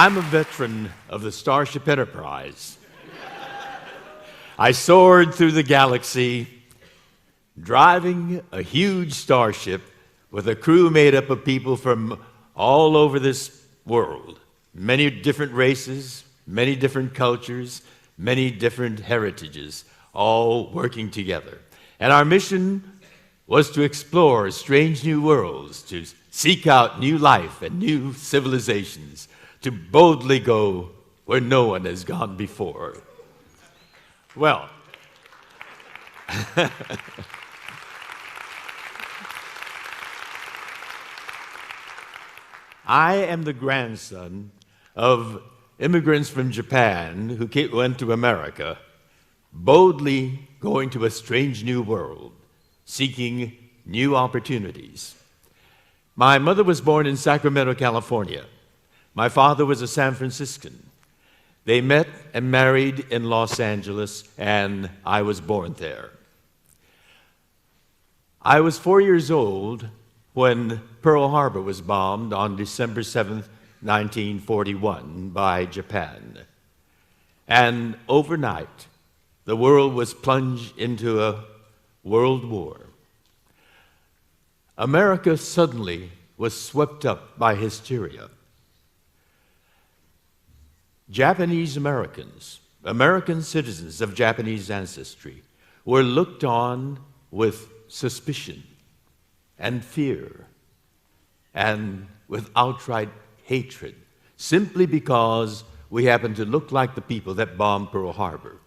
I'm a veteran of the Starship Enterprise. I soared through the galaxy, driving a huge starship with a crew made up of people from all over this world. Many different races, many different cultures, many different heritages, all working together. And our mission was to explore strange new worlds, to seek out new life and new civilizations, to boldly go where no one has gone before. Well, I am the grandson of immigrants from Japan who went to America, boldly going to a strange new world, seeking new opportunities. My mother was born in Sacramento, California. My father was a San Franciscan. They met and married in Los Angeles, and I was born there. I was 4 years old when Pearl Harbor was bombed on December 7th, 1941 by Japan. And overnight, the world was plunged into a world war. America suddenly was swept up by hysteria. Japanese Americans, American citizens of Japanese ancestry, were looked on with suspicion and fear and with outright hatred, simply because we happened to look like the people that bombed Pearl Harbor.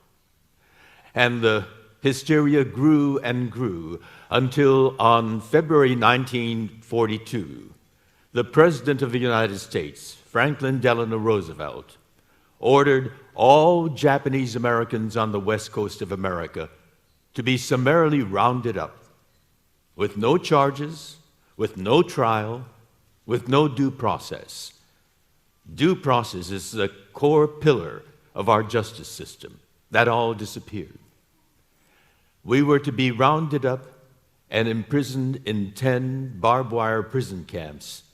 And the hysteria grew and grew until on February 1942, the President of the United States, Franklin Delano Roosevelt, ordered all Japanese Americans on the west coast of America to be summarily rounded up with no charges, with no trial, with no due process. Due process is the core pillar of our justice system. That all disappeared. We were to be rounded up and imprisoned in 10 barbed wire prison camps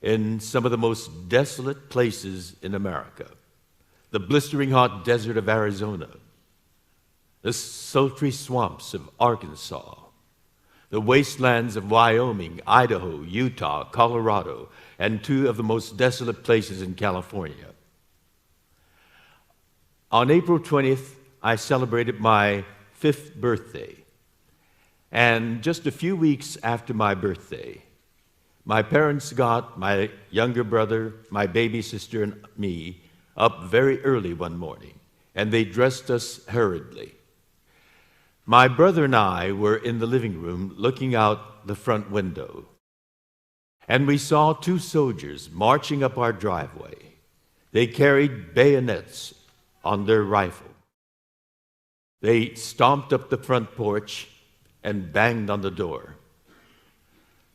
in some of the most desolate places in America. The blistering hot desert of Arizona, the sultry swamps of Arkansas, the wastelands of Wyoming, Idaho, Utah, Colorado, and 2 of the most desolate places in California. On April 20th, I celebrated my 5th birthday. And just a few weeks after my birthday, my parents got my younger brother, my baby sister, and me up very early one morning, and they dressed us hurriedly. My brother and I were in the living room looking out the front window, and we saw 2 soldiers marching up our driveway. They carried bayonets on their rifle. They stomped up the front porch and banged on the door.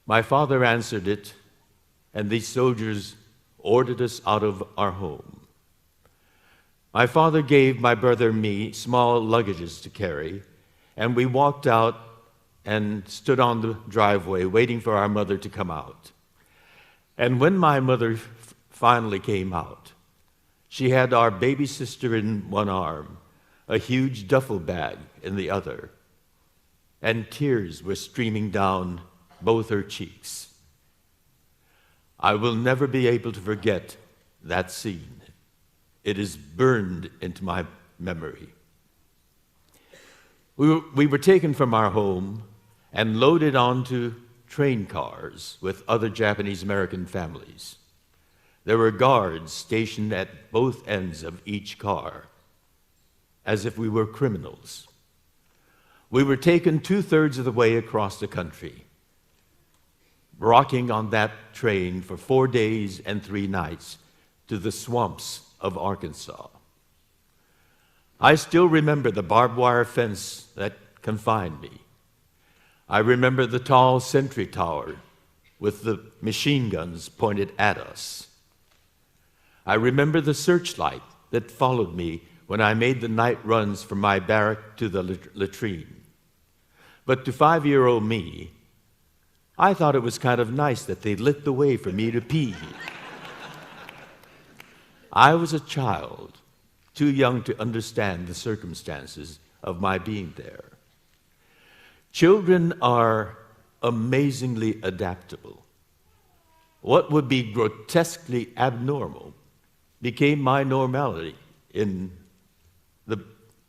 My father answered it, and these soldiers ordered us out of our home. My father gave my brother and me small luggages to carry, and we walked out and stood on the driveway waiting for our mother to come out. And when my mother finally came out, she had our baby sister in one arm, a huge duffel bag in the other, and tears were streaming down both her cheeks. I will never be able to forget that scene. It is burned into my memory. We were taken from our home and loaded onto train cars with other Japanese American families. There were guards stationed at both ends of each car, as if we were criminals. We were taken 2/3 of the way across the country, rocking on that train for 4 days and 3 nights to the swamps of Arkansas. I still remember the barbed wire fence that confined me. I remember the tall sentry tower with the machine guns pointed at us. I remember the searchlight that followed me when I made the night runs from my barrack to the latrine. But to 5-year-old me, I thought it was kind of nice that they lit the way for me to pee. I was a child, too young to understand the circumstances of my being there. Children are amazingly adaptable. What would be grotesquely abnormal became my normality in the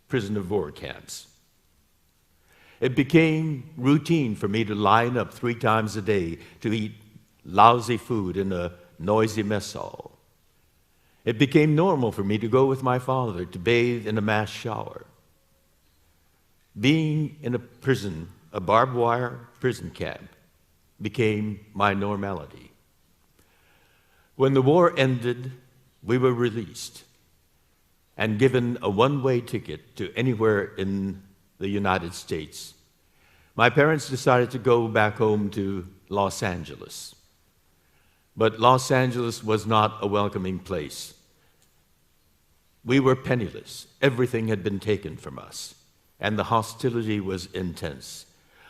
prisoner of war camps. It became routine for me to line up 3 times a day to eat lousy food in a noisy mess hall. It became normal for me to go with my father to bathe in a mass shower. Being in a prison, a barbed wire prison camp, became my normality. When the war ended, we were released and given a one-way ticket to anywhere in the United States. My parents decided to go back home to Los Angeles. But Los Angeles was not a welcoming place. We were penniless. Everything had been taken from us, and the hostility was intense.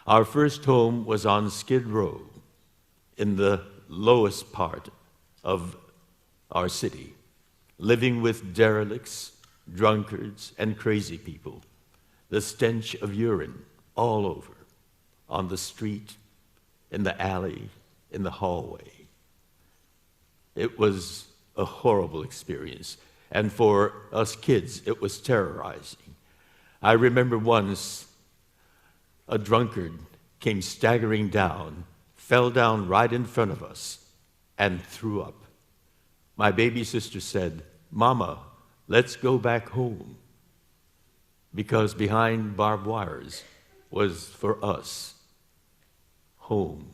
Our first home was on Skid Row, in the lowest part of our city, living with derelicts, drunkards, and crazy people. The stench of urine all over, on the street, in the alley, in the hallway. It was a horrible experience, and for us kids, it was terrorizing. I remember once a drunkard came staggering down, fell down right in front of us, and threw up. My baby sister said, "Mama, let's go back home," because behind barbed wires was, for us, home.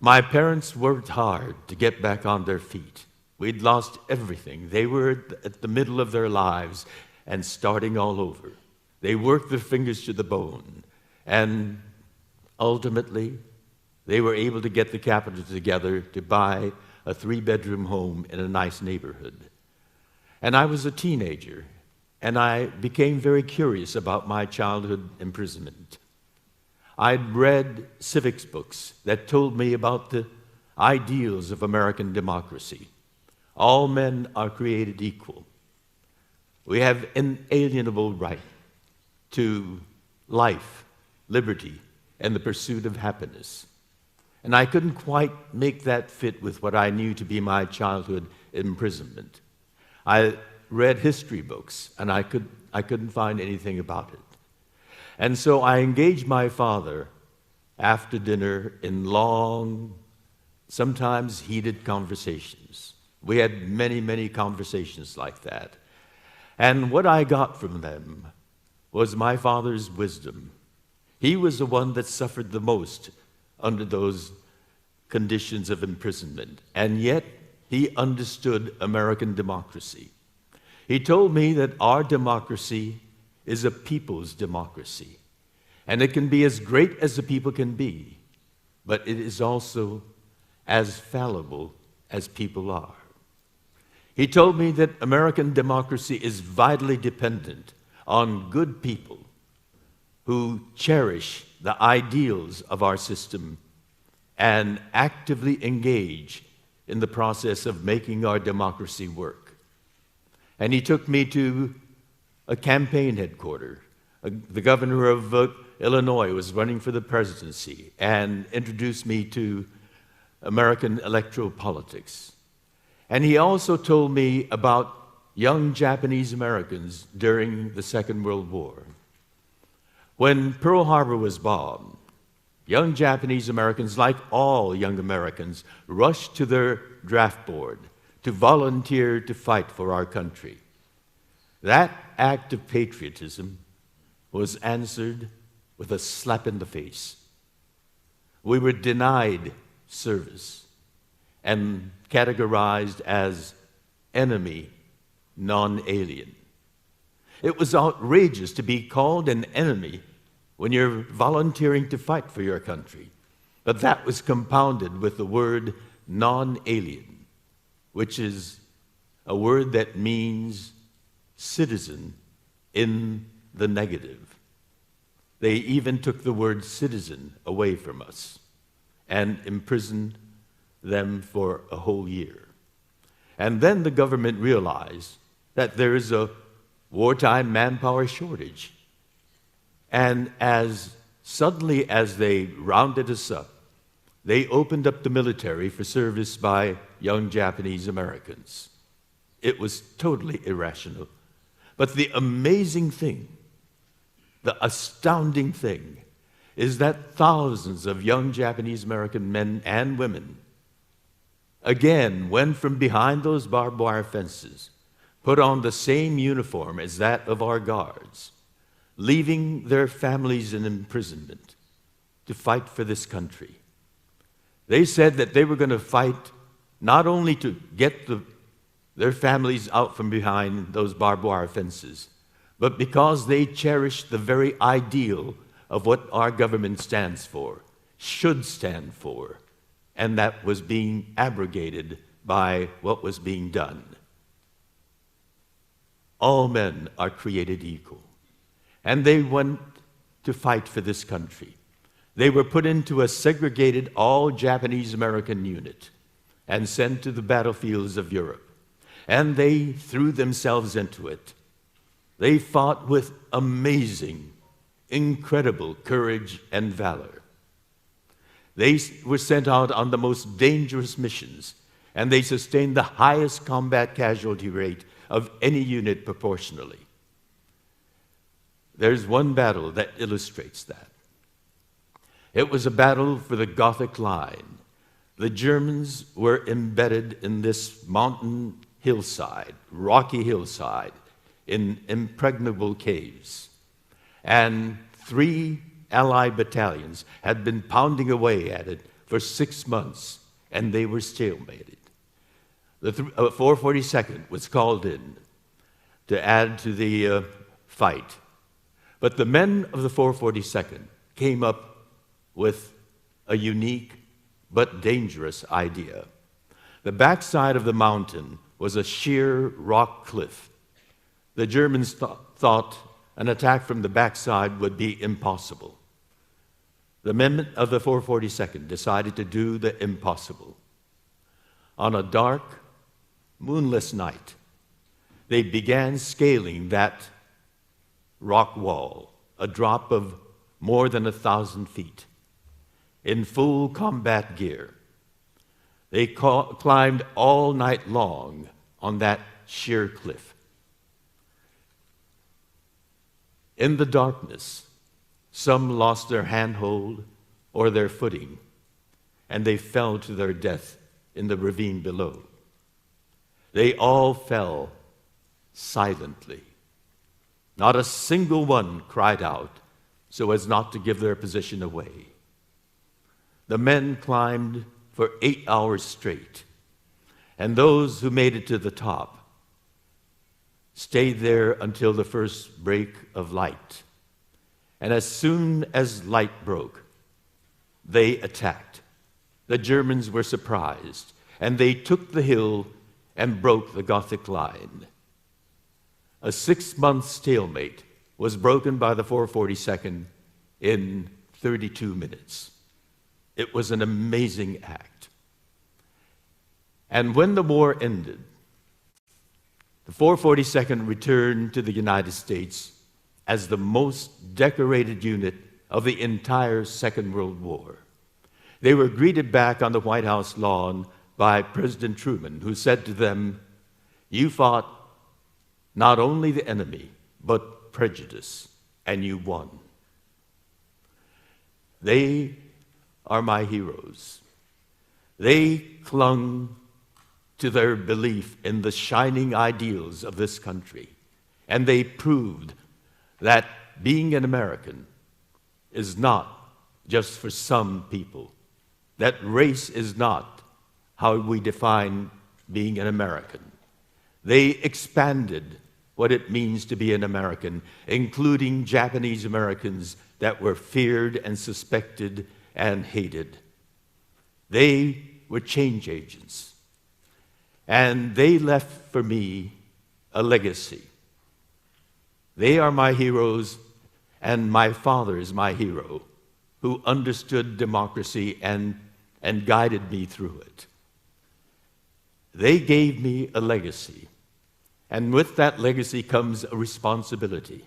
My parents worked hard to get back on their feet. We'd lost everything. They were at the middle of their lives and starting all over. They worked their fingers to the bone, and ultimately, they were able to get the capital together to buy a 3-bedroom home in a nice neighborhood. And I was a teenager, and I became very curious about my childhood imprisonment. I'd read civics books that told me about the ideals of American democracy. All men are created equal. We have inalienable right to life, liberty, and the pursuit of happiness. And I couldn't quite make that fit with what I knew to be my childhood imprisonment. I read history books, and I couldn't find anything about it. And so I engaged my father after dinner in long, sometimes heated conversations. We had many, many conversations like that. And what I got from them was my father's wisdom. He was the one that suffered the most under those conditions of imprisonment, and yet he understood American democracy. He told me that our democracy is a people's democracy, and it can be as great as the people can be, but it is also as fallible as people are. He told me that American democracy is vitally dependent on good people who cherish the ideals of our system and actively engage in the process of making our democracy work. And he took me to a campaign headquarters. The governor of Illinois was running for the presidency and introduced me to American electoral politics. And he also told me about young Japanese Americans during the Second World War. When Pearl Harbor was bombed, young Japanese Americans, like all young Americans, rushed to their draft board to volunteer to fight for our country. That act of patriotism was answered with a slap in the face. We were denied service and categorized as enemy, non-alien. It was outrageous to be called an enemy when you're volunteering to fight for your country. But that was compounded with the word non-alien, which is a word that means citizen in the negative. They even took the word citizen away from us and imprisoned them for a whole year. And then the government realized that there is a wartime manpower shortage. And as suddenly as they rounded us up, they opened up the military for service by young Japanese Americans. It was totally irrational. But the amazing thing, the astounding thing, is that thousands of young Japanese American men and women again went from behind those barbed wire fences, put on the same uniform as that of our guards, leaving their families in imprisonment to fight for this country. They said that they were going to fight not only to get their families out from behind those barbed wire fences, but because they cherished the very ideal of what our government stands for, should stand for, and that was being abrogated by what was being done. All men are created equal. And they went to fight for this country. They were put into a segregated all-Japanese American unit and sent to the battlefields of Europe. And they threw themselves into it. They fought with amazing, incredible courage and valor. They were sent out on the most dangerous missions, and they sustained the highest combat casualty rate of any unit proportionally. There's one battle that illustrates that. It was a battle for the Gothic Line. The Germans were embedded in this mountain hillside, rocky hillside, in impregnable caves. And 3 Allied battalions had been pounding away at it for 6 months, and they were stalemated. The 442nd was called in to add to the fight. But the men of the 442nd came up with a unique but dangerous idea. The backside of the mountain was a sheer rock cliff. The Germans thought an attack from the backside would be impossible. The men of the 442nd decided to do the impossible. On a dark, moonless night, they began scaling that rock wall, a drop of more than 1,000 feet, in full combat gear. They climbed all night long on that sheer cliff. In the darkness, some lost their handhold or their footing, and they fell to their death in the ravine below. They all fell silently. Not a single one cried out so as not to give their position away. The men climbed for 8 hours straight, and those who made it to the top stayed there until the first break of light. And as soon as light broke, they attacked. The Germans were surprised, and they took the hill and broke the Gothic line. A 6-month stalemate was broken by the 442nd in 32 minutes. It was an amazing act. And when the war ended, the 442nd returned to the United States as the most decorated unit of the entire Second World War. They were greeted back on the White House lawn by President Truman, who said to them, "You fought not only the enemy, but prejudice, and you won." They are my heroes. They clung to their belief in the shining ideals of this country, and they proved that being an American is not just for some people, that race is not how we define being an American. They expanded what it means to be an American, including Japanese Americans that were feared and suspected and hated. They were change agents. And they left for me a legacy. They are my heroes, and my father is my hero, who understood democracy and guided me through it. They gave me a legacy, and with that legacy comes a responsibility.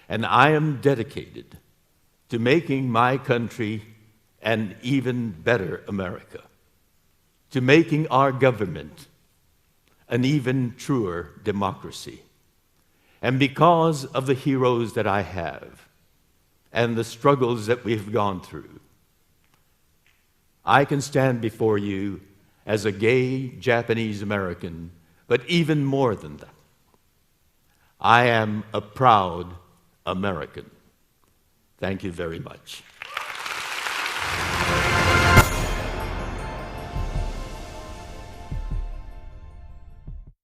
And I am dedicated to making my country an even better America, to making our government an even truer democracy. And because of the heroes that I have and the struggles that we've gone through, I can stand before you as a gay Japanese American, but even more than that, I am a proud American. Thank you very much.